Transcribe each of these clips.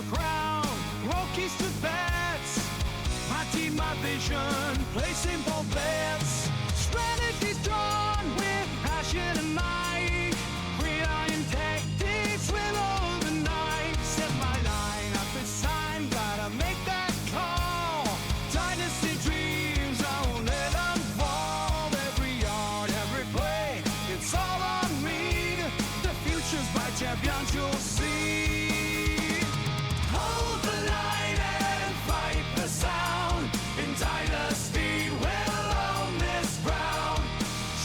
the crown, roll keys to bats. My team, my vision, placing bold bets. Strategies drawn with passion and might. Gridiron tactics will overnight. Set my line up, it's time, gotta make that call. Dynasty dreams, I won't let them fall. Every yard, every play, it's all on me. The future's bright, champions you'll see. Hold the line and fight the sound. In Dynasty, we'll own this ground.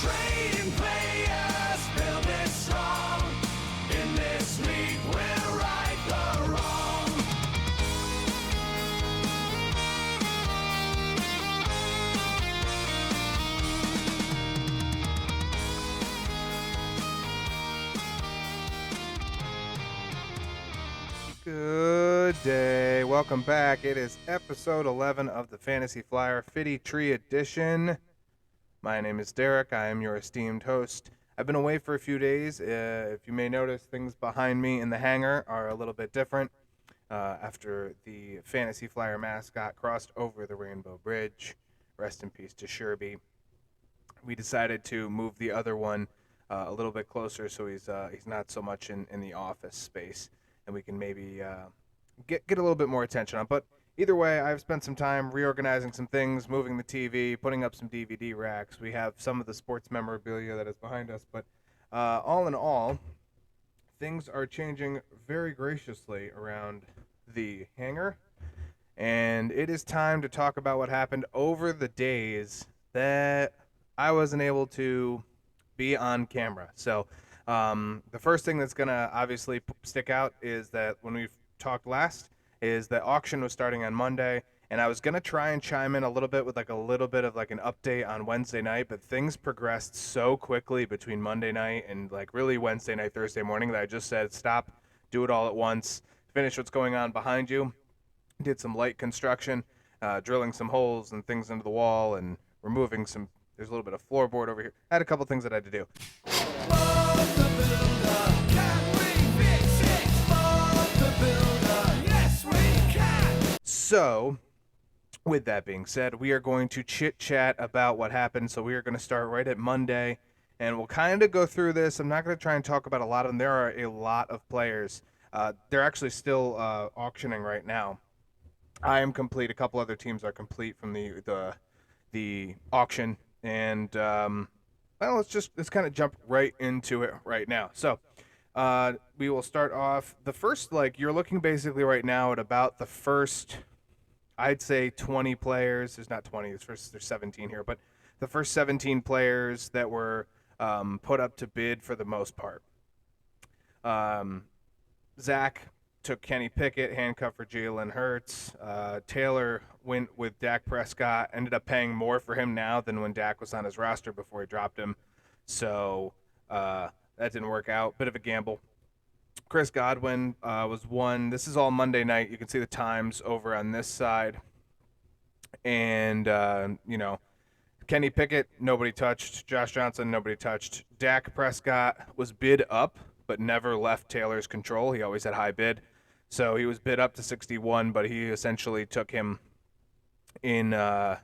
Trading players, build it strong. In this league, we'll right the wrong. Good day. Welcome back. It is episode 11 of the Fantasy Flyer Fiddy Tree Edition. My name is Derek. I am your esteemed host. I've been away for a few days. If you may notice, things behind me in the hangar are a little bit different. After the Fantasy Flyer mascot crossed over the Rainbow Bridge, rest in peace to Sherby, we decided to move the other one a little bit closer so he's not so much in the office space, and we can maybe get a little bit more attention on. But either way, I've spent some time reorganizing some things, moving the TV, putting up some DVD racks. We have some of the sports memorabilia that is behind us, but all in all, things are changing very graciously around the hangar, and it is time to talk about what happened over the days that I wasn't able to be on camera. So the first thing that's going to obviously stick out is that when we've talked last is that auction was starting on Monday, and I was going to try and chime in a little bit with like a little bit of like an update on Wednesday night, but things progressed so quickly between Monday night and like really Wednesday night, Thursday morning that I just said stop, do it all at once, finish what's going on behind you. Did some light construction, drilling some holes and things into the wall and removing some, there's a little bit of floorboard over here. I had a couple things that I had to do. So, with that being said, we are going to chit-chat about what happened. So we are going to start right at Monday, and we'll kind of go through this. I'm not going to try and talk about a lot of them. There are a lot of players. They're actually still auctioning right now. I am complete. A couple other teams are complete from the auction, and well, let's kind of jump right into it right now. So we will start off the first. Like, you're looking basically right now at about the first, I'd say 20 players. There's not 20. There's 17 here, but the first 17 players that were put up to bid for the most part. Zach took Kenny Pickett, handcuff for Jalen Hurts. Taylor went with Dak Prescott, ended up paying more for him now than when Dak was on his roster before he dropped him. So that didn't work out. Bit of a gamble. Chris Godwin was one. This is all Monday night. You can see the times over on this side. And, Kenny Pickett, nobody touched. Josh Johnson, nobody touched. Dak Prescott was bid up, but never left Taylor's control. He always had high bid. So he was bid up to 61, but he essentially took him in 12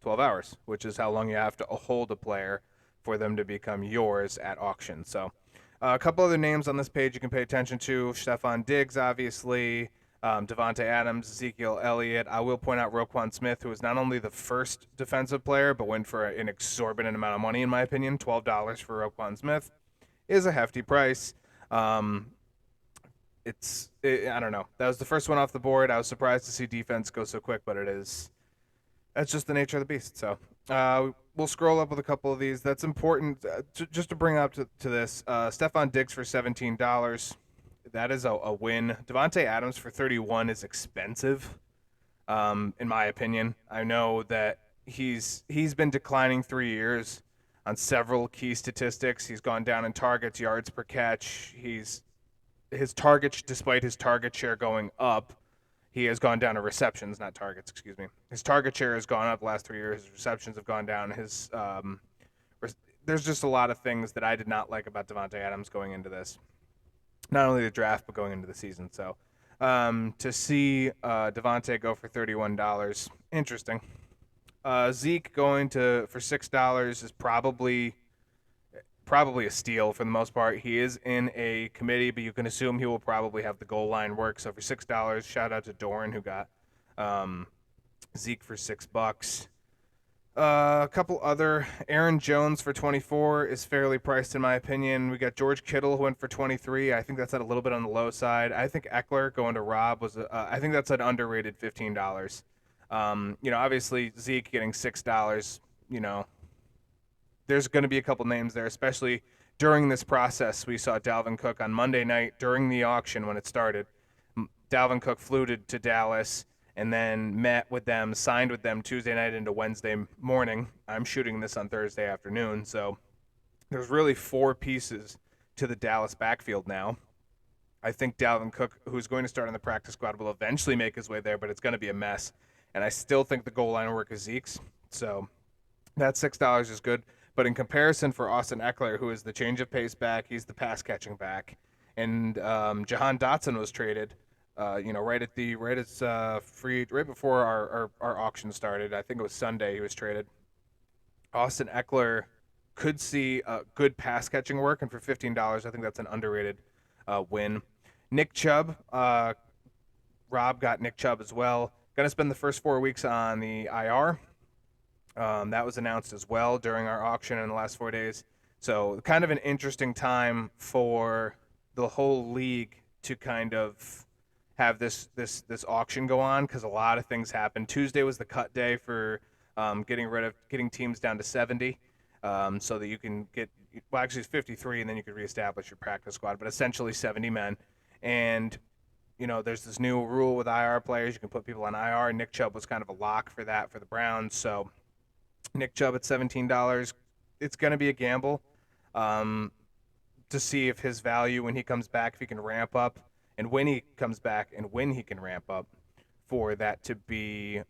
hours, which is how long you have to hold a player for them to become yours at auction. So a couple other names on this page you can pay attention to. Stephon Diggs, obviously. Devontae Adams, Ezekiel Elliott. I will point out Roquan Smith, who was not only the first defensive player, but went for an exorbitant amount of money, in my opinion. $12 for Roquan Smith is a hefty price. I don't know. That was the first one off the board. I was surprised to see defense go so quick, but that's just the nature of the beast. So we'll scroll up with a couple of these. That's important just to bring up to this. Stephon Diggs for $17. That is a win. Devontae Adams for $31 is expensive, in my opinion. I know that he's been declining 3 years on several key statistics. He's gone down in targets, yards per catch. His targets, despite his target share going up, he has gone down in receptions, not targets, excuse me. His target share has gone up the last 3 years. His receptions have gone down. There's just a lot of things that I did not like about Devontae Adams going into this. Not only the draft, but going into the season. So to see Devontae go for $31. Interesting. Zeke going for $6 is probably a steal for the most part. He is in a committee, but you can assume he will probably have the goal line work. So for $6, shout out to Doran who got Zeke for $6. A couple other. Aaron Jones for 24 is fairly priced in my opinion. We got George Kittle who went for 23. I think that's at a little bit on the low side. I think Eckler going to Rob was. I think that's an underrated $15. Obviously Zeke getting $6. There's going to be a couple names there, especially during this process. We saw Dalvin Cook on Monday night during the auction when it started. Dalvin Cook flew to Dallas and then met with them, signed with them Tuesday night into Wednesday morning. I'm shooting this on Thursday afternoon, so there's really 4 pieces to the Dallas backfield now. I think Dalvin Cook, who's going to start on the practice squad, will eventually make his way there, but it's going to be a mess. And I still think the goal line work is Zeke's, so that $6 is good. But in comparison for Austin Eckler, who is the change of pace back, he's the pass catching back, and Jahan Dotson was traded right before our auction started. I think it was Sunday he was traded. Austin Eckler could see good pass catching work, and for $15, I think that's an underrated win. Nick Chubb, Rob got Nick Chubb as well. Going to spend the first 4 weeks on the IR. That was announced as well during our auction in the last 4 days. So kind of an interesting time for the whole league to kind of have this auction go on, because a lot of things happened. Tuesday was the cut day for getting teams down to 70, so that you can get, well, actually it's 53, and then you could reestablish your practice squad, but essentially 70 men. And there's this new rule with IR players. You can put people on IR. Nick Chubb was kind of a lock for that for the Browns. So Nick Chubb at $17. It's going to be a gamble to see if his value when he comes back, if he can ramp up, and when he comes back and when he can ramp up, for that to be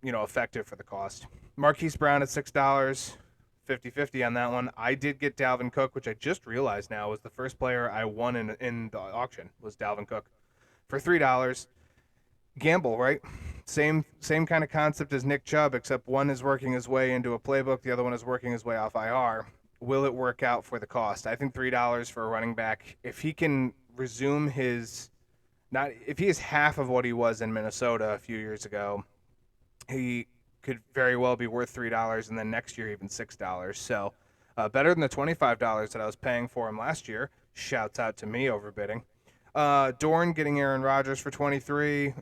effective for the cost. Marquise Brown at $6, 50-50 on that one. I did get Dalvin Cook, which I just realized now was the first player I won in the auction, was Dalvin Cook, for $3. Gamble, right? Same kind of concept as Nick Chubb, except one is working his way into a playbook, the other one is working his way off IR. Will it work out for the cost? I think $3 for a running back, if he can resume if he is half of what he was in Minnesota a few years ago, he could very well be worth $3, and then next year even $6. So better than the $25 that I was paying for him last year. Shouts out to me overbidding. Dorn getting Aaron Rodgers for $23.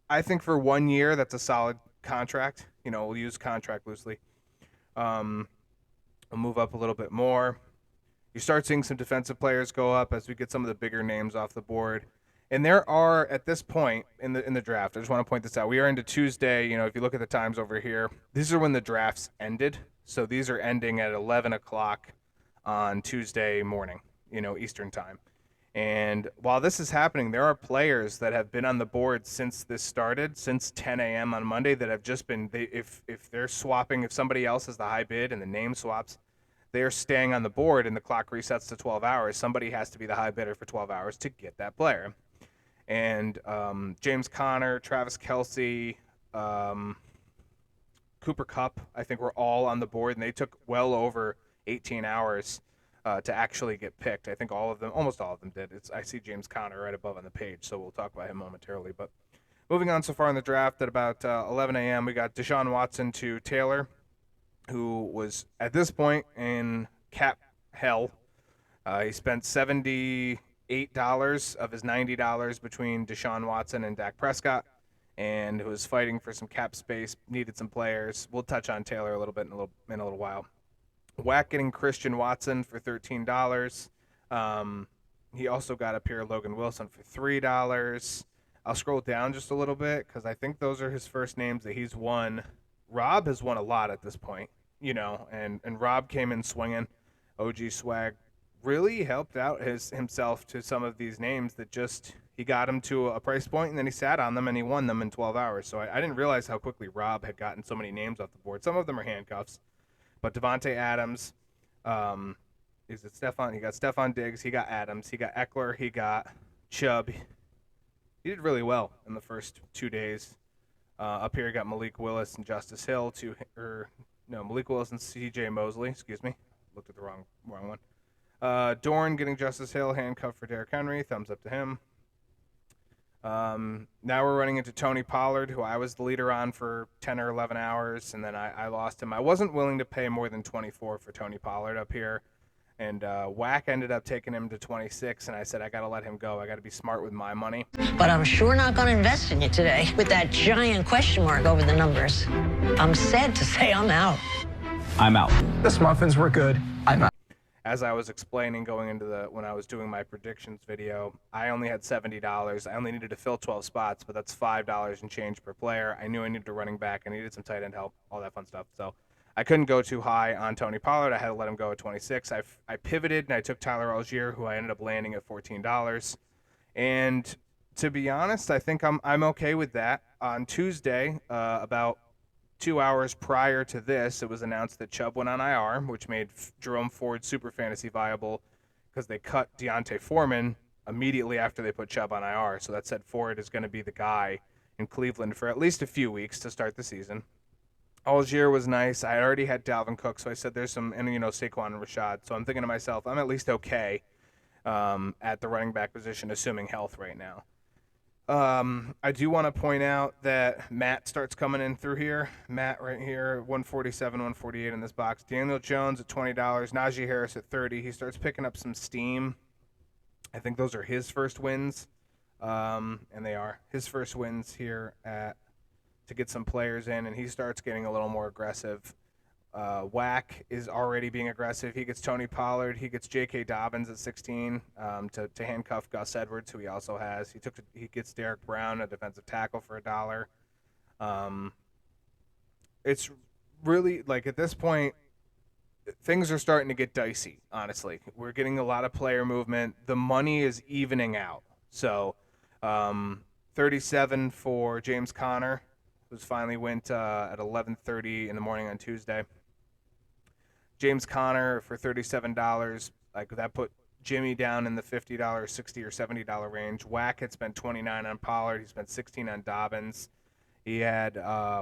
I think for 1 year that's a solid contract. We'll use contract loosely. We'll move up a little bit more. You start seeing some defensive players go up as we get some of the bigger names off the board. And there are, at this point in the draft, I just want to point this out. We are into Tuesday. If you look at the times over here, these are when the drafts ended. So these are ending at 11 o'clock on Tuesday morning, Eastern time. And while this is happening, there are players that have been on the board since this started, since 10 a.m. on Monday, that have just been, if they're swapping, if somebody else has the high bid and the name swaps, they are staying on the board and the clock resets to 12 hours. Somebody has to be the high bidder for 12 hours to get that player. And James Conner, Travis Kelce, Cooper Kupp, I think were all on the board, and they took well over 18 hours to actually get picked. I think almost all of them did. I see James Conner right above on the page, so we'll talk about him momentarily. But moving on so far in the draft, at about 11 a.m., we got Deshaun Watson to Taylor, who was at this point in cap hell. He spent $78 of his $90 between Deshaun Watson and Dak Prescott, and was fighting for some cap space, needed some players. We'll touch on Taylor a little bit in a little while. Whack getting Christian Watson for $13. He also got up here Logan Wilson for $3. I'll scroll down just a little bit because I think those are his first names that he's won. Rob has won a lot at this point, and Rob came in swinging. OG Swag really helped out himself to some of these names that just he got him to a price point, and then he sat on them and he won them in 12 hours. So I didn't realize how quickly Rob had gotten so many names off the board. Some of them are handcuffs. But Devontae Adams, is it Stephon? He got Stephon Diggs. He got Adams. He got Eckler. He got Chubb. he did really well in the first 2 days. Up here, got Malik Willis and Justice Hill Malik Willis and C.J. Mosley. Excuse me, looked at the wrong one. Dorn getting Justice Hill, handcuffed for Derrick Henry. Thumbs up to him. Now we're running into Tony Pollard, who I was the leader on for 10 or 11 hours, and then I lost him. I wasn't willing to pay more than 24 for Tony Pollard up here, and Whack ended up taking him to 26, and I said, I got to let him go. I got to be smart with my money. But I'm sure not going to invest in you today with that giant question mark over the numbers. I'm sad to say I'm out. I'm out. The muffins were good. I'm out. As I was explaining when I was doing my predictions video, I only had $70. I only needed to fill 12 spots, but that's $5 and change per player. I knew I needed a running back. I needed some tight end help, all that fun stuff. So I couldn't go too high on Tony Pollard. I had to let him go at 26. I pivoted and I took Tyler Algier, who I ended up landing at $14. And to be honest, I think I'm okay with that. On Tuesday, about 2 hours prior to this, it was announced that Chubb went on IR, which made Jerome Ford super fantasy viable because they cut Deontay Foreman immediately after they put Chubb on IR. So that said Ford is going to be the guy in Cleveland for at least a few weeks to start the season. Algier was nice. I already had Dalvin Cook, so I said there's some, and Saquon and Rashad. So I'm thinking to myself, I'm at least okay at the running back position, assuming health right now. I do want to point out that Matt starts coming in through here. Matt right here, 147, 148 in this box. Daniel Jones at $20. Najee Harris at 30. He starts picking up some steam. I think those are his first wins, and they are his first wins here to get some players in, and he starts getting a little more aggressive. Whack is already being aggressive. He gets Tony Pollard. He gets J.K. Dobbins at 16 to handcuff Gus Edwards, who he also has. He gets Derek Brown, a defensive tackle, for $1. It's really, like, at this point, things are starting to get dicey, honestly. We're getting a lot of player movement. The money is evening out. So 37 for James Conner, who finally went at 11:30 in the morning on Tuesday. James Conner for $37, like that put Jimmy down in the $50, $60 or $70 range. Whack had spent $29 on Pollard. He spent $16 on Dobbins. He had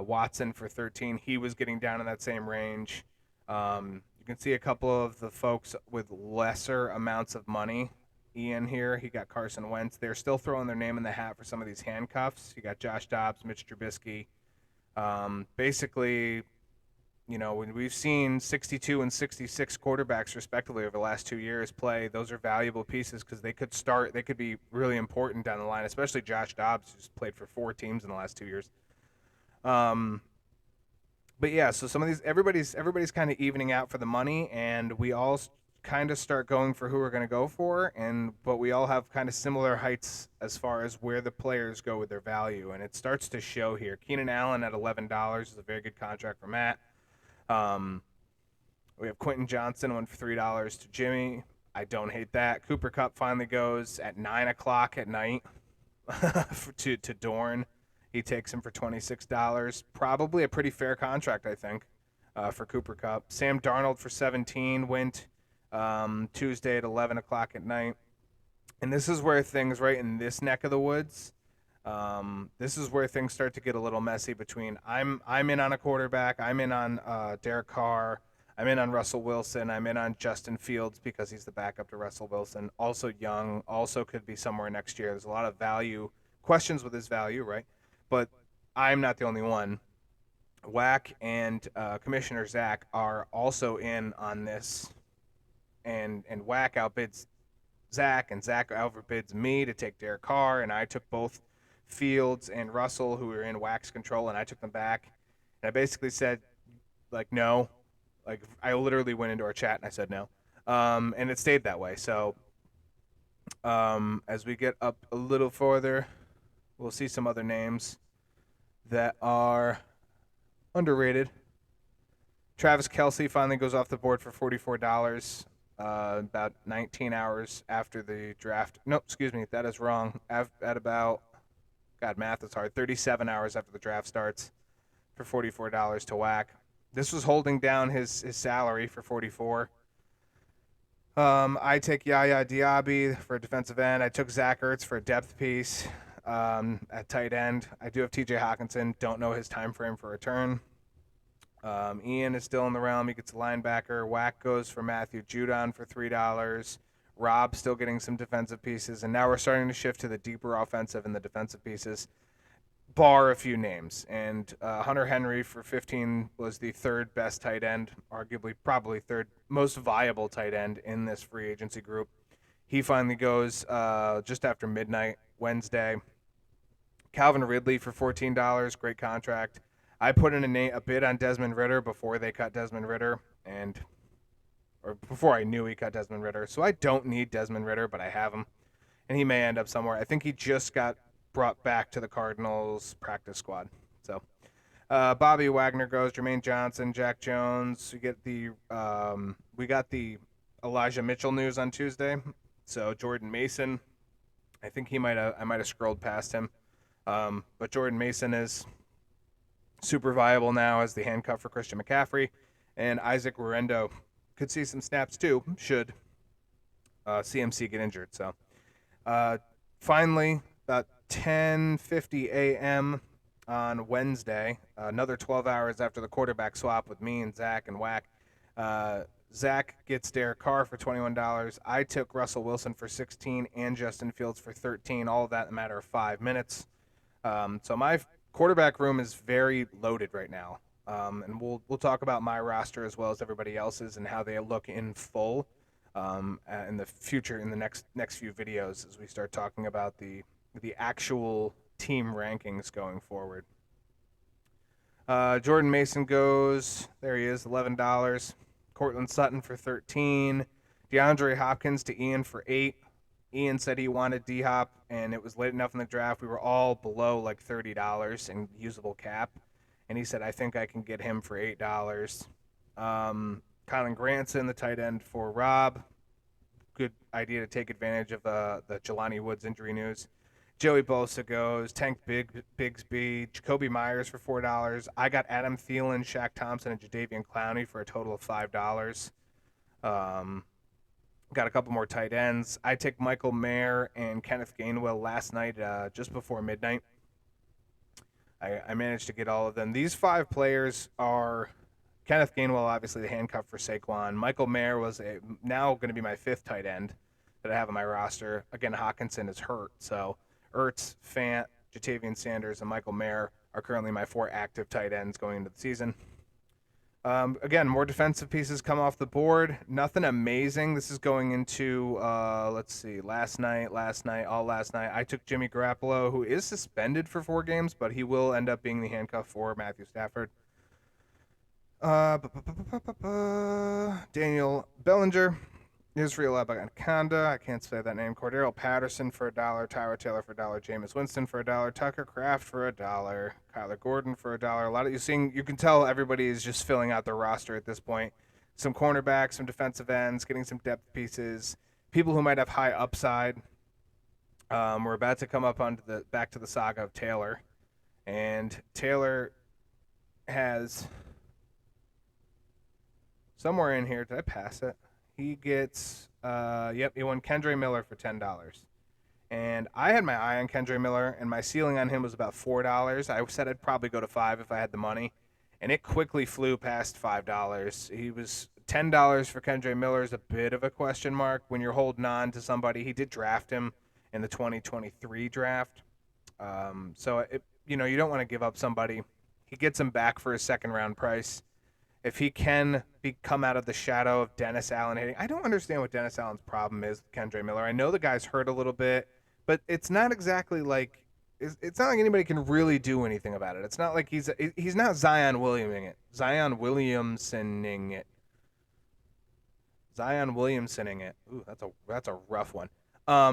Watson for $13. He was getting down in that same range. You can see a couple of the folks with lesser amounts of money. Ian here, he got Carson Wentz. They're still throwing their name in the hat for some of these handcuffs. You got Josh Dobbs, Mitch Trubisky. Basically, when we've seen 62 and 66 quarterbacks respectively over the last 2 years play, those are valuable pieces because they could be really important down the line, especially Josh Dobbs, who's played for 4 teams in the last 2 years. But yeah, so some of these, everybody's kind of evening out for the money, and we all kind of start going for who we're going to go for, but we all have kind of similar heights as far as where the players go with their value, and it starts to show here. Keenan Allen at $11 is a very good contract for Matt. We have Quentin Johnson, went for $3 to Jimmy. I don't hate that. Cooper Kupp finally goes at 9 o'clock at night to Dorn. He takes him for $26. Probably a pretty fair contract, I think, for Cooper Kupp. Sam Darnold for $17 went Tuesday at 11 o'clock at night. And this is where things, right in this neck of the woods, this is where things start to get a little messy between I'm in on a quarterback, I'm in on Derek Carr, I'm in on Russell Wilson, I'm in on Justin Fields because he's the backup to Russell Wilson, also young, also could be somewhere next year. There's a lot of questions with his value, right? But I'm not the only one. Whack and Commissioner Zach are also in on this, and Whack outbids Zach, and Zach outbids me to take Derek Carr, and I took both Fields and Russell, who were in Whack's control, and I took them back. And I basically said, like, no. Like, I literally went into our chat and I said no. And it stayed that way. So as we get up a little further, we'll see some other names that are underrated. Travis Kelce finally goes off the board for $44 about 19 hours after the draft. No, excuse me, that is wrong. At about, God, math is hard, 37 hours after the draft starts for $44 to Whack. This was holding down his salary for $44. I take Yaya Diaby for a defensive end. I took Zach Ertz for a depth piece. at tight end. I do have T.J. Hawkinson. Don't know his time frame for return. Ian is still in the realm. He gets a linebacker. Whack goes for Matthew Judon for $3. Rob still getting some defensive pieces. And now we're starting to shift to the deeper offensive and the defensive pieces, bar a few names. And Hunter Henry for 15 was the third best tight end, arguably probably third most viable tight end in this free agency group. He finally goes just after midnight Wednesday. Calvin Ridley for $14, great contract. I put in a bid on Desmond Ridder before they cut Desmond Ridder, or before I knew he cut Desmond Ridder. So I don't need Desmond Ridder, but I have him, and he may end up somewhere. I think he just got brought back to the Cardinals practice squad. So Bobby Wagner goes, Jermaine Johnson, Jack Jones. We got the Elijah Mitchell news on Tuesday. So Jordan Mason, I think I might have scrolled past him, but Jordan Mason is super viable now as the handcuff for Christian McCaffrey, and Isaac Ruendo could see some snaps too, should CMC get injured. So finally, about 10:50 a.m. on Wednesday, another 12 hours after the quarterback swap with me and Zach and Whack, Zach gets Derek Carr for $21. I took Russell Wilson for $16 and Justin Fields for $13, all of that in a matter of 5 minutes. So my quarterback room is very loaded right now, and we'll talk about my roster as well as everybody else's and how they look in full in the future, in the next few videos, as we start talking about the actual team rankings going forward. Jordan Mason goes, there he is, $11. Cortland Sutton for $13. DeAndre Hopkins to Ian for $8. Ian said he wanted D-Hop, and it was late enough in the draft. We were all below like $30 in usable cap, and he said, I think I can get him for $8. Colin Granson, the tight end for Rob. Good idea to take advantage of the Jelani Woods injury news. Joey Bosa goes. Tank Bigsby. Jacoby Myers for $4. I got Adam Thielen, Shaq Thompson, and Jadeveon Clowney for a total of $5. Got a couple more tight ends. I took Michael Mayer and Kenneth Gainwell last night just before midnight. I managed to get all of them. These 5 players are Kenneth Gainwell, obviously the handcuff for Saquon. Michael Mayer was now going to be my 5th tight end that I have on my roster. Again, Hawkinson is hurt, so Ertz, Fant, Jatavian Sanders, and Michael Mayer are currently my 4 active tight ends going into the season. Again, more defensive pieces come off the board. Nothing amazing. This is going into, let's see, last night. I took Jimmy Garoppolo, who is suspended for 4 games, but he will end up being the handcuff for Matthew Stafford. Daniel Bellinger, Israel Abanikanda, I can't say that name, Cordero Patterson for $1, Tyler Taylor for $1, Jameis Winston for $1, Tucker Kraft for $1, Kyler Gordon for $1. A lot of you can tell everybody is just filling out their roster at this point. Some cornerbacks, some defensive ends, getting some depth pieces, people who might have high upside. We're about to come up onto back to the saga of Taylor, and Taylor has somewhere in here. Did I pass it? He gets, he won Kendre Miller for $10. And I had my eye on Kendre Miller, and my ceiling on him was about $4. I said I'd probably go to $5 if I had the money, and it quickly flew past $5. He was $10 for Kendre Miller is a bit of a question mark when you're holding on to somebody. He did draft him in the 2023 draft. So, you don't want to give up somebody. He gets him back for a second-round price. If he can come out of the shadow of Dennis Allen hitting, I don't understand what Dennis Allen's problem is with Kendre Miller. I know the guy's hurt a little bit, but it's not exactly like it's not like anybody can really do anything about it. It's not like he's not Zion Williamsoning it. Ooh, that's a rough one.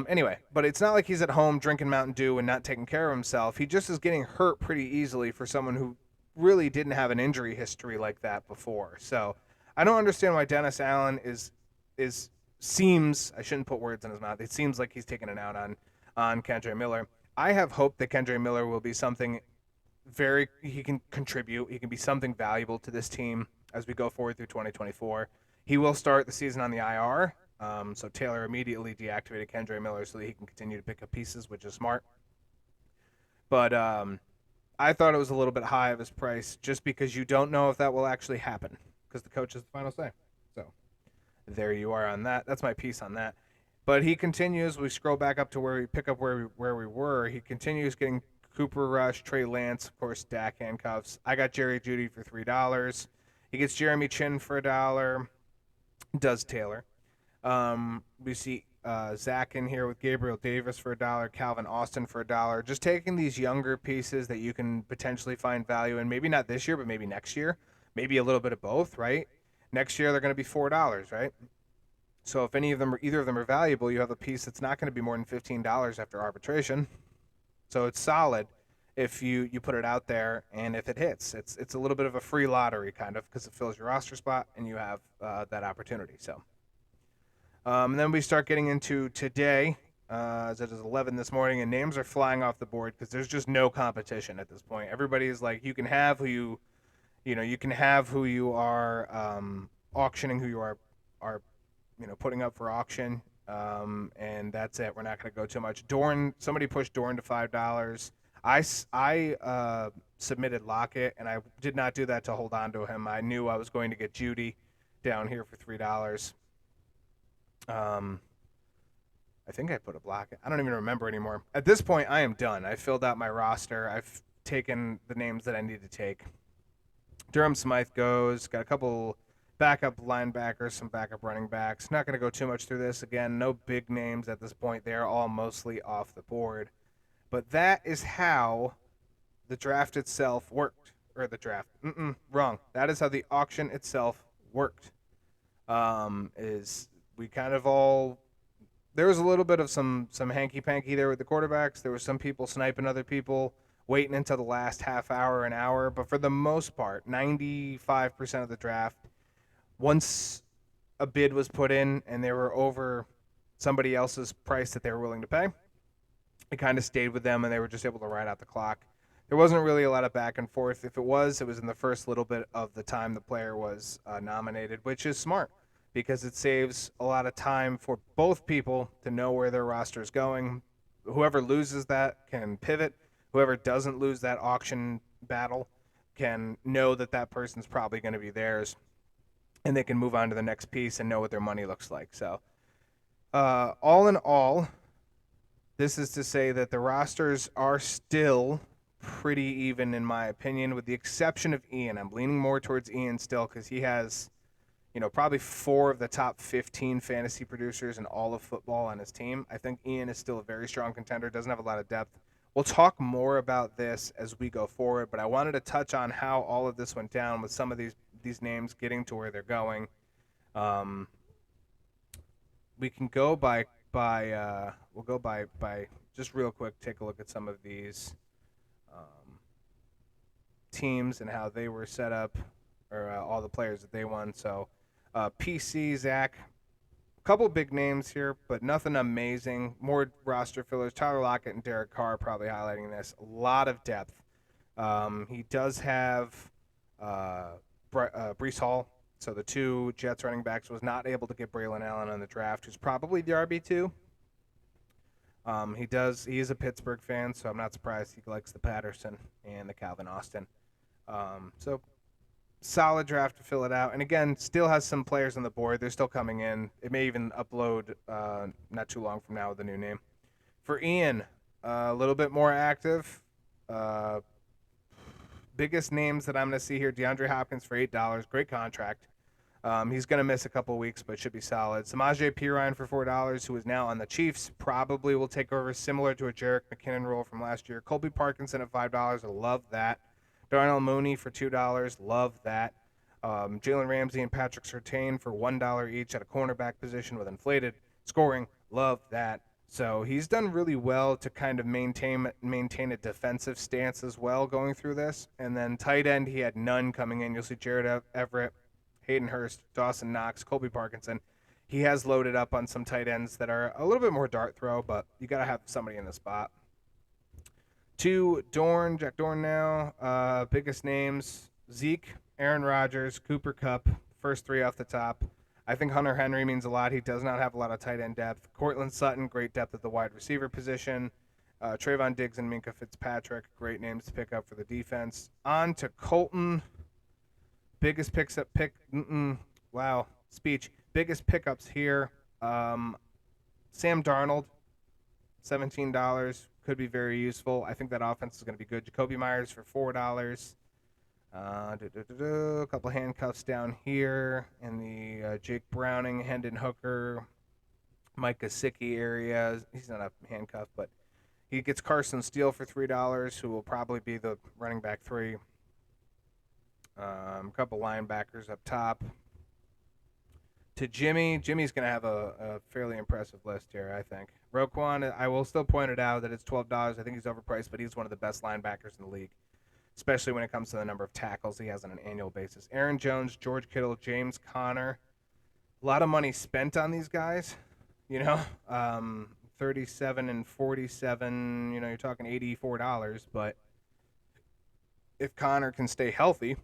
Anyway, but it's not like he's at home drinking Mountain Dew and not taking care of himself. He just is getting hurt pretty easily for someone who really didn't have an injury history like that before. So I don't understand why Dennis Allen seems, I shouldn't put words in his mouth, it seems like he's taking it out on Kendre Miller. I have hope that Kendre Miller will be something he can contribute. He can be something valuable to this team as we go forward through 2024. He will start the season on the IR. So Taylor immediately deactivated Kendre Miller so that he can continue to pick up pieces, which is smart. But I thought it was a little bit high of his price just because you don't know if that will actually happen because the coach has the final say. So there you are on that. That's my piece on that. But he continues. We scroll back up to where we pick up where we were. He continues getting Cooper Rush, Trey Lance, of course, Dak handcuffs. I got Jerry Jeudy for $3. He gets Jeremy Chin for $1. Does Taylor. We see Zach in here with Gabriel Davis for $1, Calvin Austin for $1. Just taking these younger pieces that you can potentially find value in. Maybe not this year, but maybe next year. Maybe a little bit of both, right? Next year they're going to be $4, right? So if either of them are valuable, you have a piece that's not going to be more than $15 after arbitration. So it's solid if you put it out there and if it hits. It's a little bit of a free lottery kind of because it fills your roster spot and you have that opportunity. So and then we start getting into today, as it is 11 this morning, and names are flying off the board because there's just no competition at this point. Everybody is like, you can have who you can have who you are auctioning, who you are putting up for auction, and that's it. We're not going to go too much. Somebody pushed Dorn to $5. I submitted Lockett, and I did not do that to hold on to him. I knew I was going to get Judy down here for $3. I think I put a Lockett. I don't even remember anymore. At this point, I am done. I filled out my roster. I've taken the names that I need to take. Durham Smythe goes. Got a couple backup linebackers, some backup running backs. Not going to go too much through this. Again, no big names at this point. They're all mostly off the board. But that is how the draft itself worked. Or the draft. Wrong. That is how the auction itself worked. Is we kind of all... There was a little bit of some hanky-panky there with the quarterbacks. There was some people sniping other people, waiting until the last half hour, an hour. But for the most part, 95% of the draft, once a bid was put in and they were over somebody else's price that they were willing to pay, it kind of stayed with them and they were just able to ride out the clock. There wasn't really a lot of back and forth. If it was in the first little bit of the time the player was nominated, which is smart because it saves a lot of time for both people to know where their roster is going. Whoever loses that can pivot. Whoever doesn't lose that auction battle can know that that person's probably going to be theirs, and they can move on to the next piece and know what their money looks like. So all in all, this is to say that the rosters are still pretty even in my opinion, with the exception of Ian. I'm leaning more towards Ian still because he has, probably 4 of the top 15 fantasy producers in all of football on his team. I think Ian is still a very strong contender, doesn't have a lot of depth. We'll talk more about this as we go forward, but I wanted to touch on how all of this went down with some of these names getting to where they're going. We can go by just real quick, take a look at some of these teams and how they were set up, or all the players that they won. So PC, Zach, a couple big names here, but nothing amazing. More roster fillers. Tyler Lockett and Derek Carr probably highlighting this. A lot of depth. He does have Breece Hall. So the 2 Jets running backs, was not able to get Braylon Allen on the draft, who's probably the RB2. He is a Pittsburgh fan, so I'm not surprised he likes the Patterson and the Calvin Austin. So solid draft to fill it out. And again, still has some players on the board. They're still coming in. It may even upload not too long from now with a new name. For Ian, a little bit more active. Biggest names that I'm going to see here, DeAndre Hopkins for $8. Great contract. He's going to miss a couple weeks, but should be solid. Samaje Perine for $4, who is now on the Chiefs. Probably will take over, similar to a Jerick McKinnon role from last year. Colby Parkinson at $5. I love that. Darnell Mooney for $2. Love that. Jalen Ramsey and Patrick Surtain for $1 each at a cornerback position with inflated scoring. Love that. So he's done really well to kind of maintain a defensive stance as well going through this. And then tight end, he had none coming in. You'll see Jared Everett, Hayden Hurst, Dawson Knox, Colby Parkinson. He has loaded up on some tight ends that are a little bit more dart throw, but you got to have somebody in the spot. 2, Jack Dorn now. Biggest names, Zeke, Aaron Rodgers, Cooper Kupp, first 3 off the top. I think Hunter Henry means a lot. He does not have a lot of tight end depth. Cortland Sutton, great depth at the wide receiver position. Trayvon Diggs and Minka Fitzpatrick, great names to pick up for the defense. On to Colton. Biggest picks up pick. Wow, speech. Biggest pickups here. Sam Darnold, $17, could be very useful. I think that offense is going to be good. Jacoby Myers for $4. A couple handcuffs down here in the Jake Browning, Hendon Hooker, Mike Gesicki area. He's not a handcuff, but he gets Carson Steele for $3, who will probably be the running back 3. A couple linebackers up top. To Jimmy. Jimmy's going to have a fairly impressive list here, I think. Roquan, I will still point it out that it's $12. I think he's overpriced, but he's one of the best linebackers in the league, especially when it comes to the number of tackles he has on an annual basis. Aaron Jones, George Kittle, James Conner. A lot of money spent on these guys, 37 and 47, you're talking $84, but if Conner can stay healthy,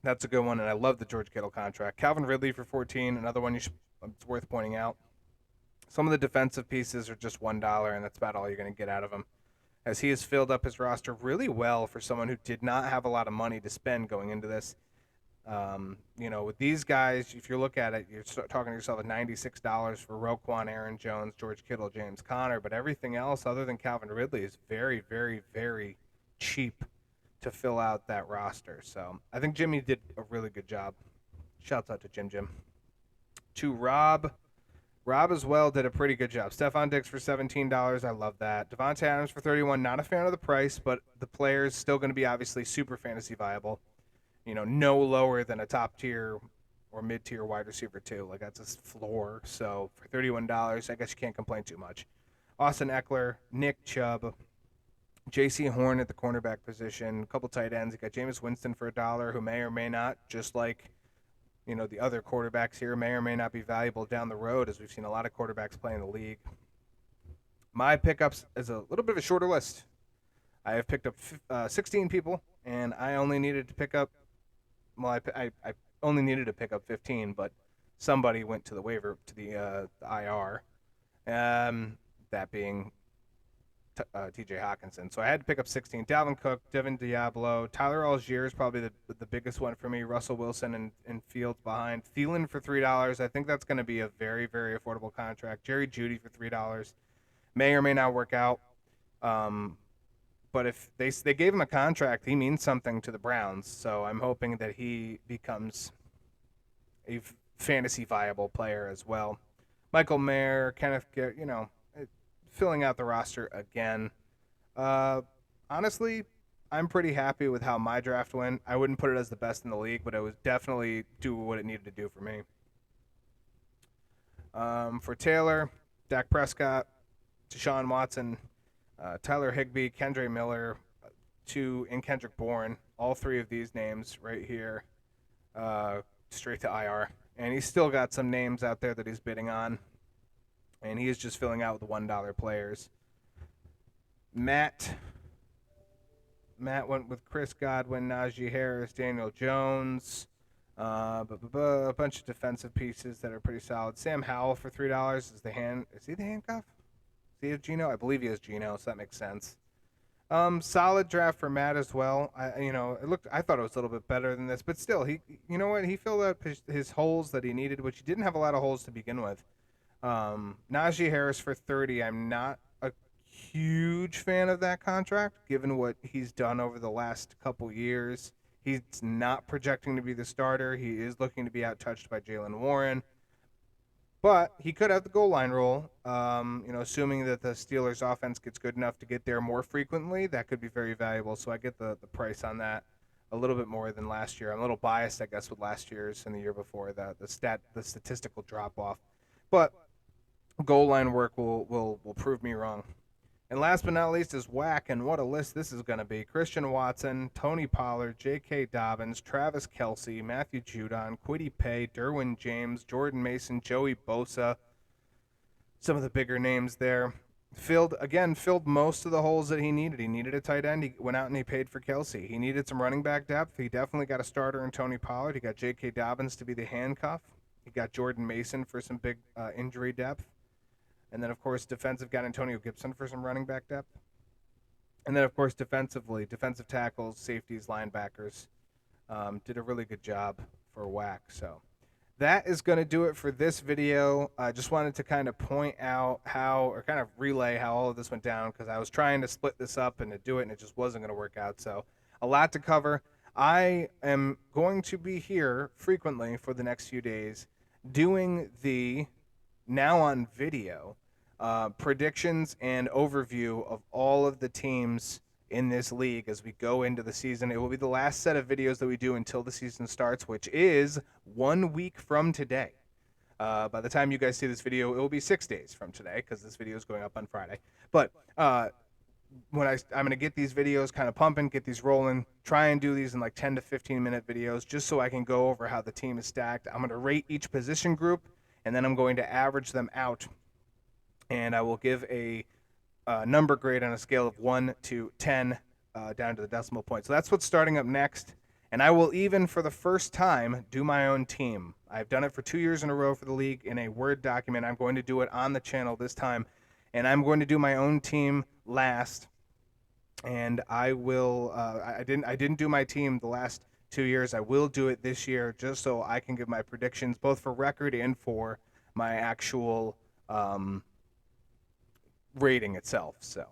that's a good one, and I love the George Kittle contract. Calvin Ridley for $14, another one it's worth pointing out. Some of the defensive pieces are just $1, and that's about all you're going to get out of him, as he has filled up his roster really well for someone who did not have a lot of money to spend going into this. With these guys, if you look at it, you're talking to yourself at $96 for Roquan, Aaron Jones, George Kittle, James Conner, but everything else other than Calvin Ridley is very, very, very cheap to fill out that roster. So I think Jimmy did a really good job. Shouts out to Jim. To Rob as well did a pretty good job. Stephon Diggs for $17. I love that. Devontae Adams for $31. Not a fan of the price, but the player is still going to be obviously super fantasy viable. No lower than a top tier or mid tier wide receiver too. Like, that's his floor. So for $31, I guess you can't complain too much. Austin Eckler, Nick Chubb, J.C. Horn at the cornerback position, a couple tight ends. You got Jameis Winston for $1, who may or may not, just like the other quarterbacks here, may or may not be valuable down the road, as we've seen a lot of quarterbacks play in the league. My pickups is a little bit of a shorter list. I have picked up 16 people, and I only needed to pick up. Well, I only needed to pick up 15, but somebody went to the waiver to the IR. That being T.J. Hawkinson. So I had to pick up 16. Dalvin Cook, Devin Diablo, Tyler Algier is probably the biggest one for me. Russell Wilson and Fields behind. Thielen for $3. I think that's going to be a very, very affordable contract. Jerry Jeudy for $3. May or may not work out. But if they gave him a contract, he means something to the Browns. So I'm hoping that he becomes a fantasy viable player as well. Michael Mayer, Kenneth Garrett, filling out the roster again. Honestly, I'm pretty happy with how my draft went. I wouldn't put it as the best in the league, but it was definitely do what it needed to do for me. For Taylor, Dak Prescott, Deshaun Watson, Tyler Higbee, Kendre Miller, and Kendrick Bourne. All three of these names right here, straight to IR. And he's still got some names out there that he's bidding on. And he is just filling out with the $1 players. Matt went with Chris Godwin, Najee Harris, Daniel Jones, a bunch of defensive pieces that are pretty solid. Sam Howell for $3 is he the handcuff? Does he have Geno? I believe he has Geno, so that makes sense. Solid draft for Matt as well. I thought it was a little bit better than this, but still, he filled out his holes that he needed, which he didn't have a lot of holes to begin with. Najee Harris for $30. I'm not a huge fan of that contract, given what he's done over the last couple years. He's not projecting to be the starter. He is looking to be outtouched by Jaylen Warren. But he could have the goal line role, assuming that the Steelers' offense gets good enough to get there more frequently. That could be very valuable. So I get the price on that a little bit more than last year. I'm a little biased, I guess, with last year's and the year before, the statistical drop-off. But goal line work will prove me wrong. And last but not least is whack, and what a list this is going to be. Christian Watson, Tony Pollard, J.K. Dobbins, Travis Kelce, Matthew Judon, Kwity Paye, Derwin James, Jordan Mason, Joey Bosa. Some of the bigger names there. Filled most of the holes that he needed. He needed a tight end. He went out and he paid for Kelce. He needed some running back depth. He definitely got a starter in Tony Pollard. He got J.K. Dobbins to be the handcuff. He got Jordan Mason for some big injury depth. And then, of course, defensive got Antonio Gibson for some running back depth. And then, of course, defensively, defensive tackles, safeties, linebackers did a really good job for WAC. So that is going to do it for this video. I just wanted to kind of point out how, or kind of relay how all of this went down, because I was trying to split this up and to do it, and it just wasn't going to work out. So a lot to cover. I am going to be here frequently for the next few days doing the now on video predictions and overview of all of the teams in this league as we go into the season. It will be the last set of videos that we do until the season starts, which is 1 week from today. By the time you guys see this video, it will be 6 days from today, because this video is going up on Friday. But when I'm going to get these videos kind of pumping, get these rolling, try and do these in like 10 to 15 minute videos, just so I can go over how the team is stacked. I'm going to rate each position group, and then I'm going to average them out, and I will give a number grade on a scale of 1 to 10 down to the decimal point. So that's what's starting up next. And I will even, for the first time, do my own team. I've done it for 2 years in a row for the league in a Word document. I'm going to do it on the channel this time. And I'm going to do my own team last. And I will, I didn't do my team the last 2 years. I will do it this year, just so I can give my predictions, both for record and for my actual rating itself. So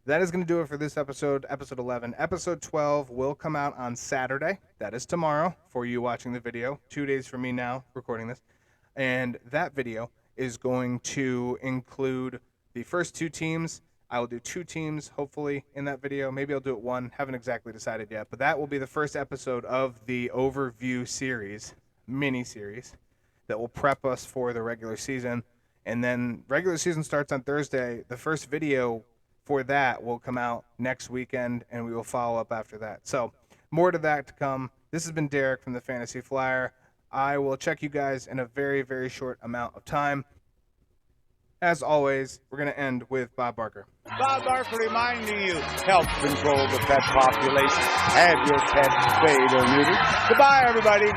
that is going to do it for this episode 11. Episode 12 will come out on Saturday. That is tomorrow for you watching the video. 2 days from me now recording this. And that video is going to include the first two teams. I will do 2 teams, hopefully, in that video. Maybe I'll do it 1. Haven't exactly decided yet. But that will be the first episode of the overview series, mini-series, that will prep us for the regular season. And then regular season starts on Thursday. The first video for that will come out next weekend, and we will follow up after that. So more to that to come. This has been Derek from the Fantasy Flyer. I will check you guys in a very, very short amount of time. As always, we're going to end with Bob Barker. Bob Barker reminding you, help control the pet population. Have your pet spayed or neutered. Goodbye, everybody.